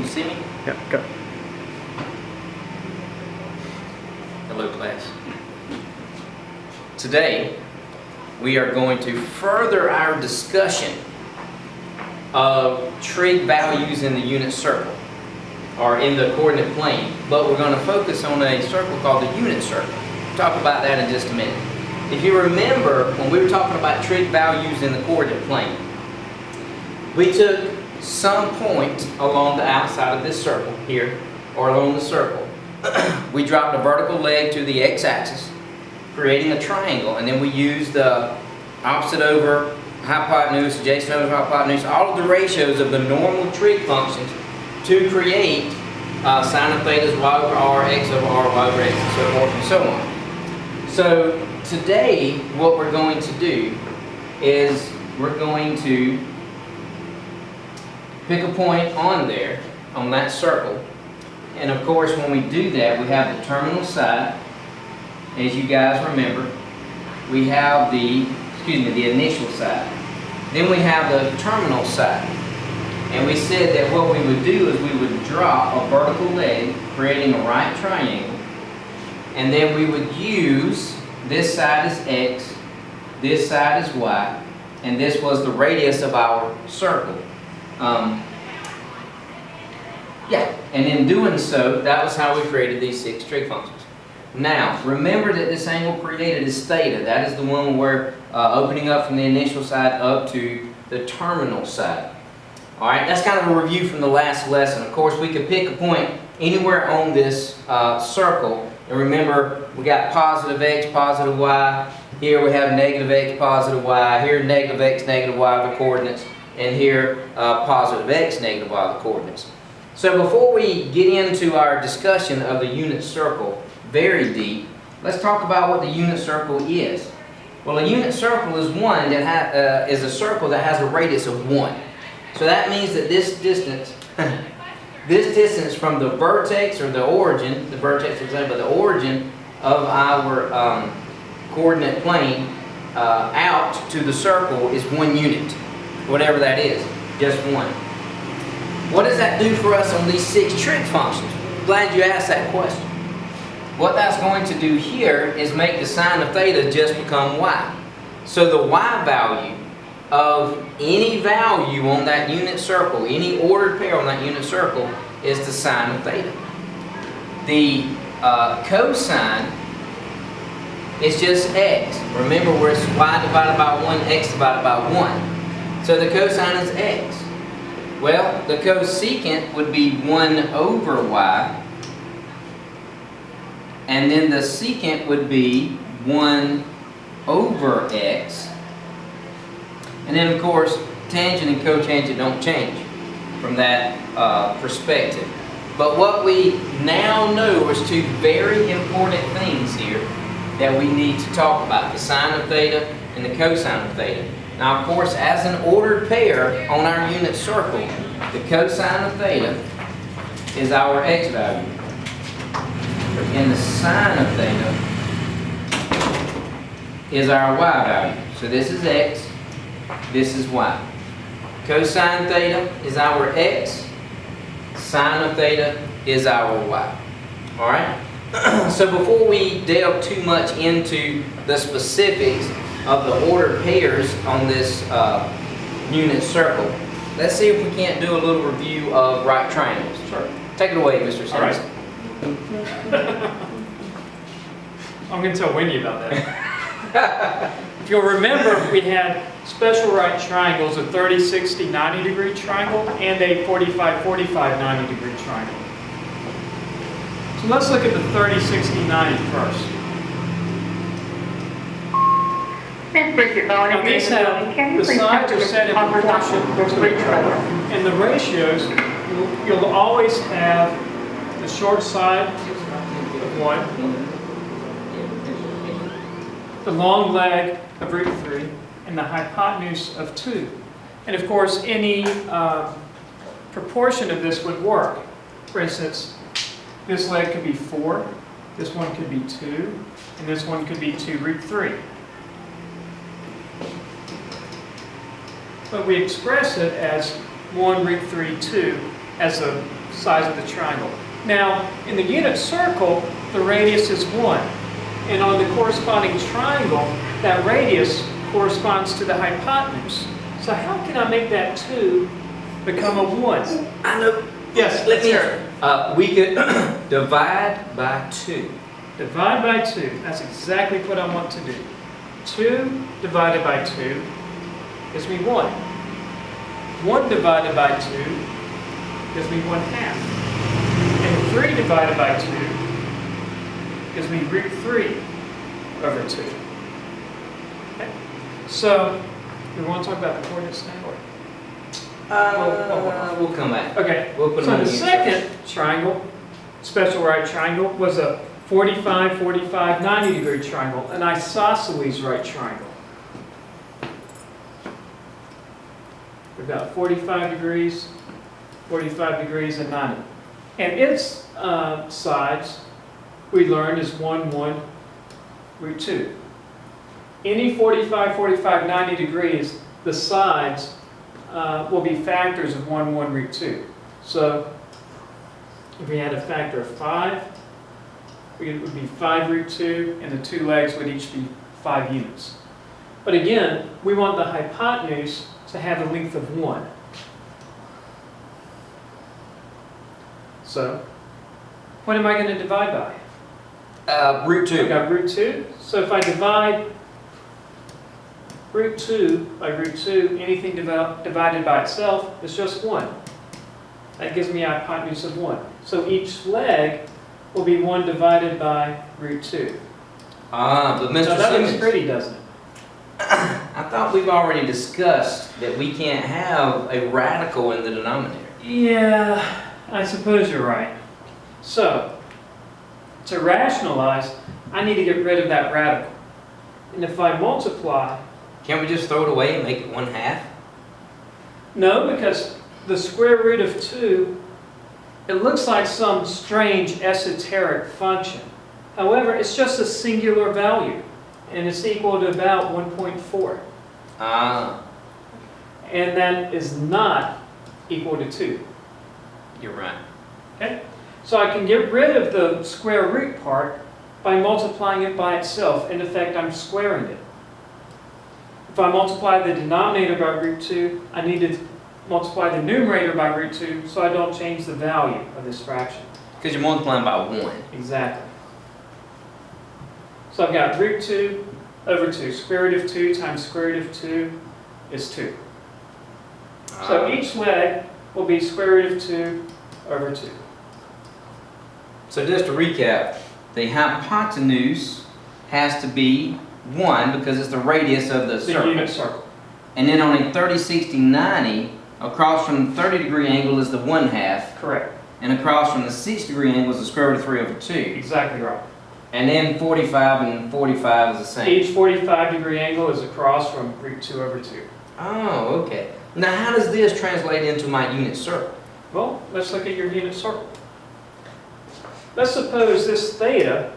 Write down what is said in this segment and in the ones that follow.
see me? Yeah, go. Hello, class. Today, we are going to further our discussion of trig values in the unit circle, or in the coordinate plane, but we're going to focus on a circle called the unit circle. We'll talk about that in just a minute. If you remember, when we were talking about trig values in the coordinate plane, we took some point along the outside of this circle here, or along the circle. We dropped a vertical leg to the x-axis, creating a triangle, and then we used the opposite over hypotenuse, adjacent over hypotenuse, all of the ratios of the normal trig functions to create sine of theta is y over r, x over r, y over x, and so forth and so on. So today, what we're going to do is we're going to pick a point on there, on that circle. And of course, when we do that, we have the terminal side. As you guys remember, we have the initial side. Then we have the terminal side. And we said that what we would do is we would drop a vertical leg, creating a right triangle. And then we would use this side as x, this side as y, and this was the radius of our circle. And in doing so, that was how we created these 6 trig functions. Now, remember that this angle created is theta. That is the one where opening up from the initial side up to the terminal side. Alright, that's kind of a review from the last lesson. Of course, we could pick a point anywhere on this circle. And remember, we got positive x, positive y. Here we have negative x, positive y. Here negative x, negative y are the coordinates. And here positive x, negative y are the coordinates. So before we get into our discussion of the unit circle very deep, let's talk about what the unit circle is. Well, a unit circle is one that is a circle that has a radius of 1. So that means that this distance, from the vertex or the origin, the vertex is but the origin of our coordinate plane out to the circle is 1 unit, whatever that is, just 1. What does that do for us on these 6 trig functions? Glad you asked that question. What that's going to do here is make the sine of theta just become y. So the y value of any value on that unit circle, any ordered pair on that unit circle, is the sine of theta. The cosine is just x. Remember, where it's y divided by 1, x divided by 1. So the cosine is x. Well, the cosecant would be 1 over y, and then the secant would be 1 over x. And then, of course, tangent and cotangent don't change from that perspective. But what we now know is 2 very important things here that we need to talk about: the sine of theta and the cosine of theta. Now, of course, as an ordered pair on our unit circle, the cosine of theta is our x value, and the sine of theta is our y value. So this is x, this is y. Cosine theta is our x, sine of theta is our y. Alright? So before we delve too much into the specifics of the ordered pairs on this unit circle, let's see if we can't do a little review of right triangles. Sure. Take it away, Mr. Simmons. Right. I'm going to tell Wendy about that. If you'll remember, we had special right triangles, a 30, 60, 90 degree triangle, and a 45, 45, 90 degree triangle. So let's look at the 30, 60, 90 first. Now these have, the sides are set in proportion to each other. And the ratios, you'll always have the short side of 1, the long leg of root 3, and the hypotenuse of 2. And of course, any proportion of this would work. For instance, this leg could be 4, this one could be 2, and this one could be 2 root 3. But we express it as 1 root 3, 2 as the sides of the triangle. Now, in the unit circle, the radius is 1. And on the corresponding triangle, that radius corresponds to the hypotenuse. So how can I make that 2 become a 1? I know. Yes, Let me. hear it. We could divide by 2. Divide by 2. That's exactly what I want to do. 2 divided by 2 gives me 1. 1 divided by 2 gives me 1/2. And 3 divided by 2 gives me root 3 over 2. Okay? So, we want to talk about the coordinates now? We'll come back. Okay. We'll put them So on the the second triangle, special right triangle, was a 45, 45, 90-degree triangle, an isosceles right triangle. We've got 45 degrees, 45 degrees, and 90. And its sides, we learned, is 1, 1, root 2. Any 45, 45, 90 degrees, the sides will be factors of 1, 1, root 2. So if we had a factor of 5, it would be 5 root 2, and the 2 legs would each be 5 units. But again, we want the hypotenuse to have a length of 1. So, what am I going to divide by? Root 2. I've got root 2. So if I divide root 2 by root 2, anything divided by itself is just 1. That gives me a hypotenuse of 1. So each leg will be 1 divided by root 2. But Mr. So that looks Simmons, pretty, doesn't it? I thought we've already discussed that we can't have a radical in the denominator. Yeah, I suppose you're right. So, to rationalize, I need to get rid of that radical. And if I multiply, Can't we just throw it away and make it 1/2? no, because the square root of 2, it looks like some strange esoteric function. However, it's just a singular value, and it's equal to about 1.4. And that is not equal to 2. You're right. Okay? So I can get rid of the square root part by multiplying it by itself. In effect, I'm squaring it. If I multiply the denominator by root 2, I need to multiply the numerator by root 2 so I don't change the value of this fraction. Because you're multiplying by 1. Exactly. So I've got root 2 over 2. Square root of 2 times square root of 2 is 2. So each leg will be square root of 2 over 2. So just to recap, the hypotenuse has to be 1 because it's the radius of the The circle. unit circle. And then on a 30, 60, 90, across from the 30-degree angle is the 1/2, Correct. and across from the 60-degree angle is the square root of 3 over 2. Exactly right. And then 45 and 45 is the same. Each 45-degree angle is across from root 2 over 2. Oh, okay. Now how does this translate into my unit circle? Well, let's look at your unit circle. Let's suppose this theta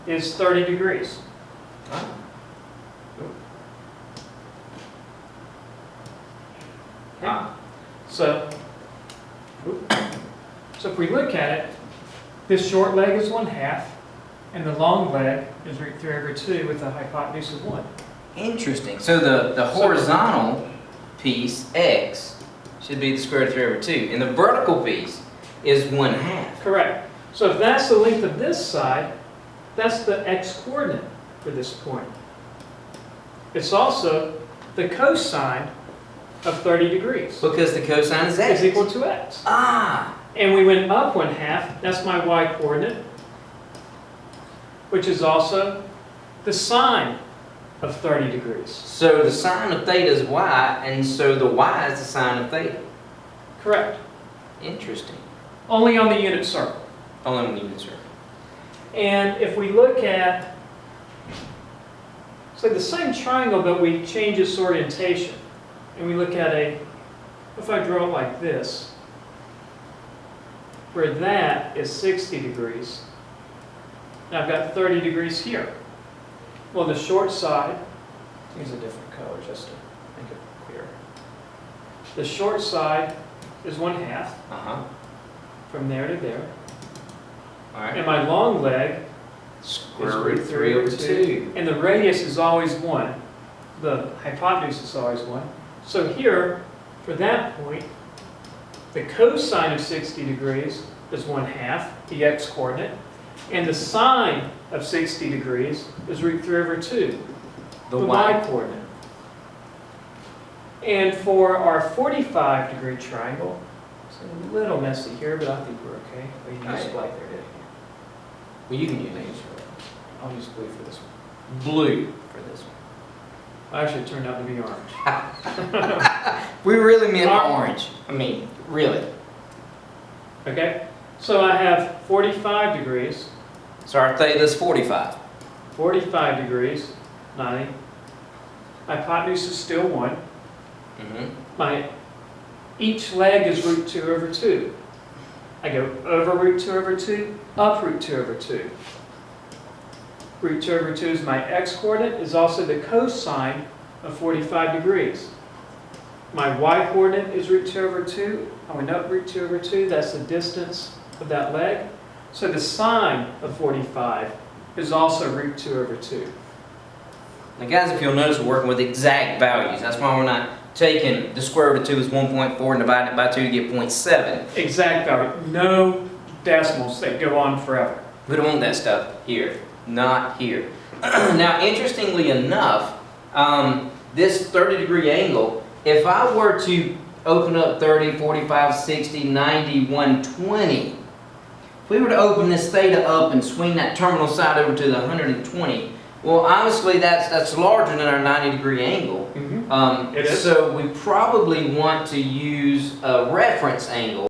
is 30 degrees. Okay. So if we look at it, this short leg is 1/2, and the long leg is root 3 over 2 with a hypotenuse of 1. Interesting. So the horizontal piece, x, should be the square root of 3 over 2. And the vertical piece is 1/2. Correct. So if that's the length of this side, that's the x-coordinate for this point. It's also the cosine of 30 degrees. Because the cosine is x. Is equal to x. Ah, And we went up 1/2, that's my y-coordinate, which is also the sine of 30 degrees. so the sine of theta is y, and so the y is the sine of theta. Correct. Interesting. Only on the unit circle. Only on the unit circle. And if we look at, it's like the same triangle, but we change its orientation. And we look at if I draw it like this, where that is 60 degrees, and I've got 30 degrees here. Well, the short side, use a different color just to make it clear. The short side is 1/2 Uh-huh. from there to there. All right. And my long leg is Square root 3 over 2. And the radius is always 1. The hypotenuse is always 1. So here, for that point, the cosine of 60 degrees is 1/2, the x-coordinate, and the sine of 60 degrees is root 3 over 2, The the y. y-coordinate. And for our 45-degree triangle, it's a little messy here, but I think we're okay. We can use Right. black there, didn't Well, you can use we? I'll use blue for this one. blue for this one. Actually, it turned out to be orange. We really meant Orange. orange. I mean, really. Okay? So I have 45 degrees, So our theta is 45. 45 degrees, 90. Hypotenuse is still 1. Mm-hmm. Each leg is root 2 over 2. I go over root 2 over 2, up root 2 over 2. Root 2 over 2 is my x-coordinate, is also the cosine of 45 degrees. My y-coordinate is root 2 over 2. I went up root 2 over 2, that's the distance of that leg. So the sine of 45 is also root 2 over 2. Now guys, if you'll notice, we're working with exact values. That's why we're not taking the square root of 2 is 1.4 and dividing it by 2 to get 0.7. Exact value, no decimals that go on forever. We don't want that stuff here. Not here. Now, interestingly enough, this 30-degree angle, if I were to open up 30, 45, 60, 90, 120, if we were to open this theta up and swing that terminal side over to the 120, well, obviously that's larger than our 90-degree angle. It is. So we probably want to use a reference angle.